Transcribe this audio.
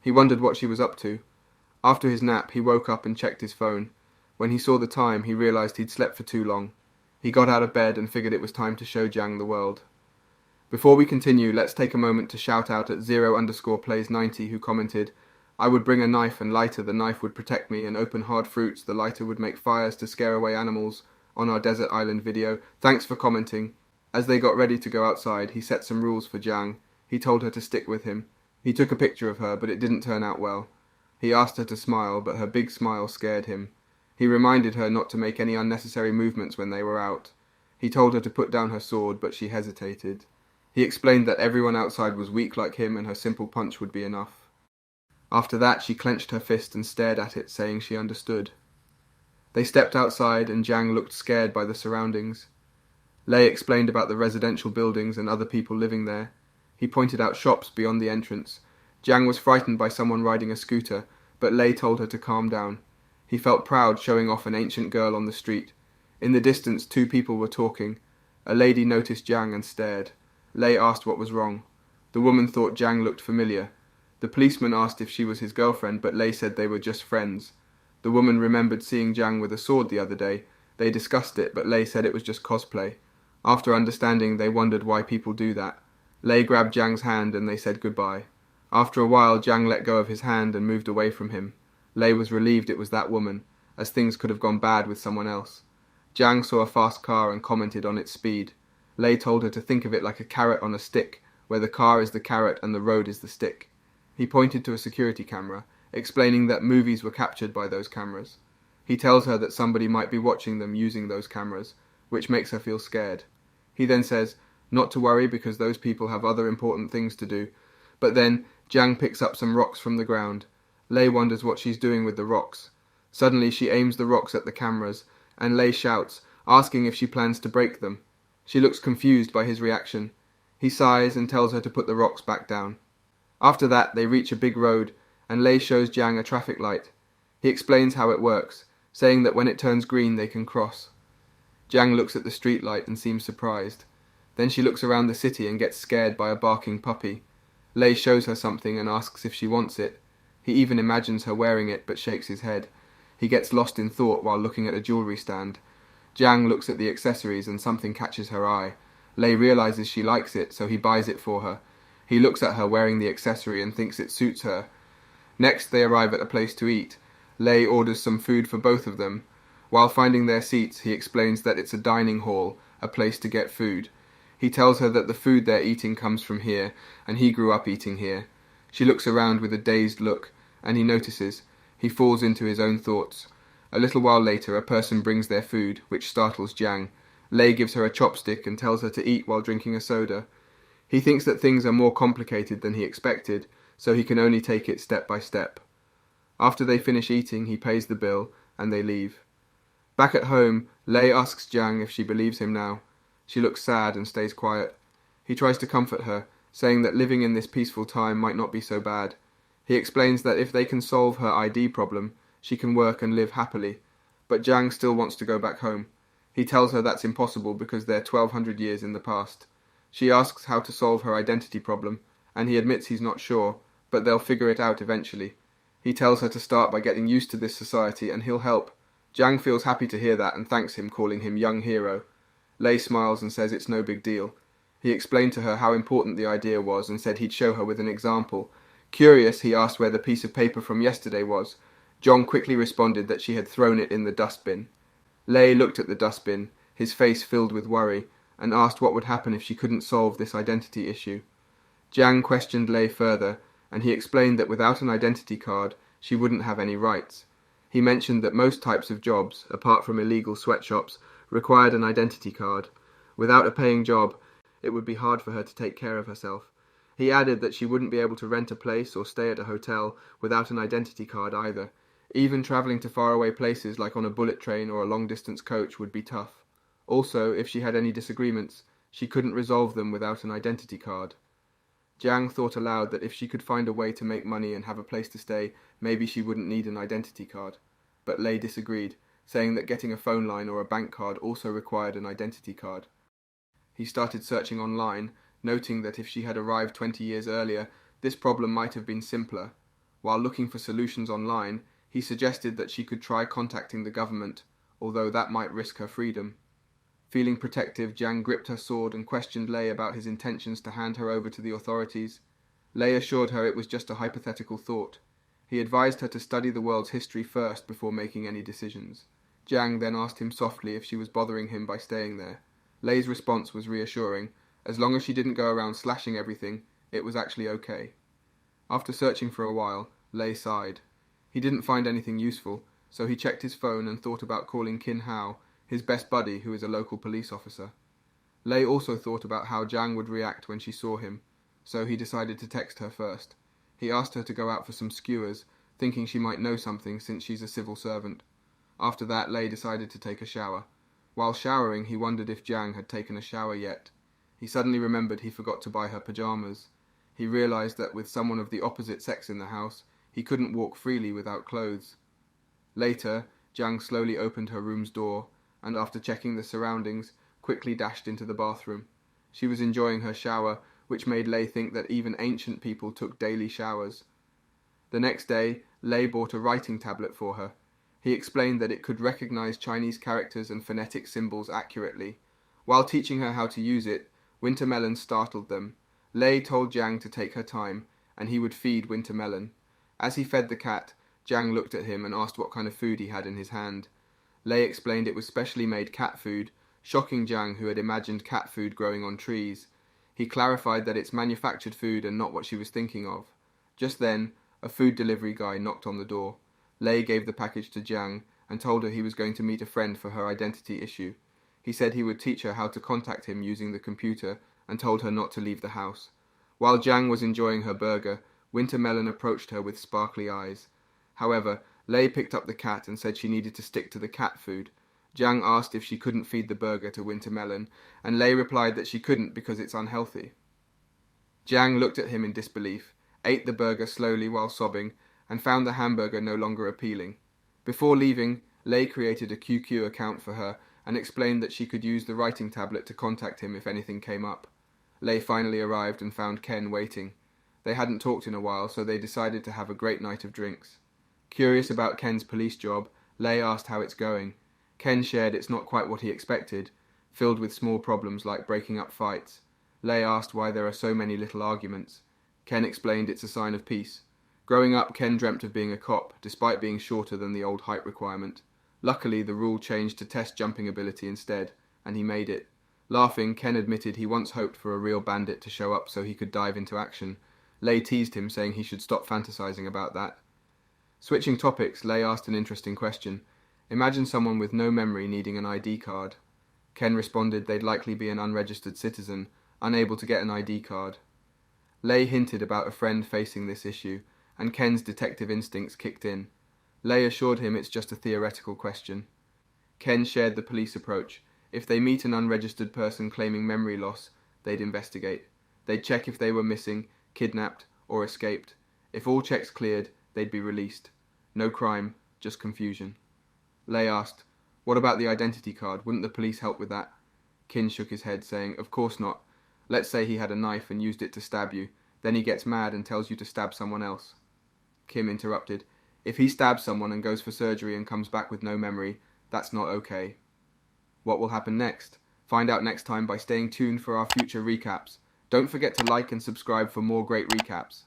He wondered what she was up to. After his nap, he woke up and checked his phone. When he saw the time, he realized he'd slept for too long. He got out of bed and figured it was time to show Jiang the world. Before we continue, let's take a moment to shout out at 0_plays90 who commented, "I would bring a knife and lighter, the knife would protect me, and open hard fruits, the lighter would make fires to scare away animals," on our desert island video. Thanks for commenting. As they got ready to go outside, he set some rules for Jiang. He told her to stick with him. He took a picture of her, but it didn't turn out well. He asked her to smile, but her big smile scared him. He reminded her not to make any unnecessary movements when they were out. He told her to put down her sword, but she hesitated. He explained that everyone outside was weak like him and her simple punch would be enough. After that, she clenched her fist and stared at it, saying she understood. They stepped outside and Jiang looked scared by the surroundings. Lei explained about the residential buildings and other people living there. He pointed out shops beyond the entrance. Jiang was frightened by someone riding a scooter, but Lei told her to calm down. He felt proud showing off an ancient girl on the street. In the distance, two people were talking. A lady noticed Jiang and stared. Lei asked what was wrong. The woman thought Jiang looked familiar. The policeman asked if she was his girlfriend, but Lei said they were just friends. The woman remembered seeing Jiang with a sword the other day. They discussed it, but Lei said it was just cosplay. After understanding, they wondered why people do that. Lei grabbed Jiang's hand and they said goodbye. After a while, Jiang let go of his hand and moved away from him. Lei was relieved it was that woman, as things could have gone bad with someone else. Jiang saw a fast car and commented on its speed. Lei told her to think of it like a carrot on a stick, where the car is the carrot and the road is the stick. He pointed to a security camera, explaining that movies were captured by those cameras. He tells her that somebody might be watching them using those cameras, which makes her feel scared. He then says not to worry because those people have other important things to do. But then Jiang picks up some rocks from the ground. Lei wonders what she's doing with the rocks. Suddenly she aims the rocks at the cameras, and Lei shouts, asking if she plans to break them. She looks confused by his reaction. He sighs and tells her to put the rocks back down. After that, they reach a big road, and Lei shows Jiang a traffic light. He explains how it works, saying that when it turns green they can cross. Jiang looks at the street light and seems surprised. Then she looks around the city and gets scared by a barking puppy. Lei shows her something and asks if she wants it. He even imagines her wearing it but shakes his head. He gets lost in thought while looking at a jewelry stand. Jiang looks at the accessories and something catches her eye. Lei realizes she likes it, so he buys it for her. He looks at her wearing the accessory and thinks it suits her. Next, they arrive at a place to eat. Lei orders some food for both of them. While finding their seats, he explains that it's a dining hall, a place to get food. He tells her that the food they're eating comes from here, and he grew up eating here. She looks around with a dazed look, and he notices. He falls into his own thoughts. A little while later, a person brings their food, which startles Jiang. Lei gives her a chopstick and tells her to eat while drinking a soda. He thinks that things are more complicated than he expected, so he can only take it step by step. After they finish eating, he pays the bill, and they leave. Back at home, Lei asks Jiang if she believes him now. She looks sad and stays quiet. He tries to comfort her, saying that living in this peaceful time might not be so bad. He explains that if they can solve her ID problem, she can work and live happily. But Jiang still wants to go back home. He tells her that's impossible because they're 1200 years in the past. She asks how to solve her identity problem, and he admits he's not sure, but they'll figure it out eventually. He tells her to start by getting used to this society and he'll help. Jiang feels happy to hear that and thanks him, calling him young hero. Lei smiles and says it's no big deal. He explained to her how important the idea was and said he'd show her with an example. Curious, he asked where the piece of paper from yesterday was. John quickly responded that she had thrown it in the dustbin. Lei looked at the dustbin, his face filled with worry, and asked what would happen if she couldn't solve this identity issue. Jiang questioned Lei further, and he explained that without an identity card, she wouldn't have any rights. He mentioned that most types of jobs, apart from illegal sweatshops, required an identity card. Without a paying job, it would be hard for her to take care of herself. He added that she wouldn't be able to rent a place or stay at a hotel without an identity card either. Even travelling to faraway places like on a bullet train or a long-distance coach would be tough. Also, if she had any disagreements, she couldn't resolve them without an identity card. Jiang thought aloud that if she could find a way to make money and have a place to stay, maybe she wouldn't need an identity card. But Lei disagreed, saying that getting a phone line or a bank card also required an identity card. He started searching online, noting that if she had arrived 20 years earlier, this problem might have been simpler. While looking for solutions online, he suggested that she could try contacting the government, although that might risk her freedom. Feeling protective, Jiang gripped her sword and questioned Lei about his intentions to hand her over to the authorities. Lei assured her it was just a hypothetical thought. He advised her to study the world's history first before making any decisions. Jiang then asked him softly if she was bothering him by staying there. Lei's response was reassuring. As long as she didn't go around slashing everything, it was actually okay. After searching for a while, Lei sighed. He didn't find anything useful, so he checked his phone and thought about calling Qin Hao, his best buddy who is a local police officer. Lei also thought about how Jiang would react when she saw him, so he decided to text her first. He asked her to go out for some skewers, thinking she might know something since she's a civil servant. After that, Lei decided to take a shower. While showering, he wondered if Jiang had taken a shower yet. He suddenly remembered he forgot to buy her pajamas. He realized that with someone of the opposite sex in the house, he couldn't walk freely without clothes. Later, Jiang slowly opened her room's door, and after checking the surroundings, quickly dashed into the bathroom. She was enjoying her shower, which made Lei think that even ancient people took daily showers. The next day, Lei bought a writing tablet for her. He explained that it could recognize Chinese characters and phonetic symbols accurately. While teaching her how to use it, Wintermelon startled them. Lei told Jiang to take her time, and he would feed Wintermelon. As he fed the cat, Jiang looked at him and asked what kind of food he had in his hand. Lei explained it was specially made cat food, shocking Jiang, who had imagined cat food growing on trees. He clarified that it's manufactured food and not what she was thinking of. Just then, a food delivery guy knocked on the door. Lei gave the package to Jiang and told her he was going to meet a friend for her identity issue. He said he would teach her how to contact him using the computer and told her not to leave the house. While Jiang was enjoying her burger, Wintermelon approached her with sparkly eyes. However, Lei picked up the cat and said she needed to stick to the cat food. Jiang asked if she couldn't feed the burger to Wintermelon, and Lei replied that she couldn't because it's unhealthy. Jiang looked at him in disbelief, ate the burger slowly while sobbing, and found the hamburger no longer appealing. Before leaving, Lei created a QQ account for her and explained that she could use the writing tablet to contact him if anything came up. Lei finally arrived and found Ken waiting. They hadn't talked in a while, so they decided to have a great night of drinks. Curious about Ken's police job, Lei asked how it's going. Ken shared it's not quite what he expected, filled with small problems like breaking up fights. Lei asked why there are so many little arguments. Ken explained it's a sign of peace. Growing up, Ken dreamt of being a cop, despite being shorter than the old height requirement. Luckily, the rule changed to test jumping ability instead, and he made it. Laughing, Ken admitted he once hoped for a real bandit to show up so he could dive into action. Lei teased him, saying he should stop fantasizing about that. Switching topics, Lei asked an interesting question. Imagine someone with no memory needing an ID card. Ken responded they'd likely be an unregistered citizen, unable to get an ID card. Lei hinted about a friend facing this issue, and Ken's detective instincts kicked in. Lei assured him it's just a theoretical question. Ken shared the police approach. If they meet an unregistered person claiming memory loss, they'd investigate. They'd check if they were missing, kidnapped, or escaped. If all checks cleared, they'd be released. No crime, just confusion. Lei asked, "What about the identity card? Wouldn't the police help with that?" Kin shook his head, saying, "Of course not. Let's say he had a knife and used it to stab you. Then he gets mad and tells you to stab someone else." Kim interrupted. "If he stabs someone and goes for surgery and comes back with no memory, that's not okay." What will happen next? Find out next time by staying tuned for our future recaps. Don't forget to like and subscribe for more great recaps.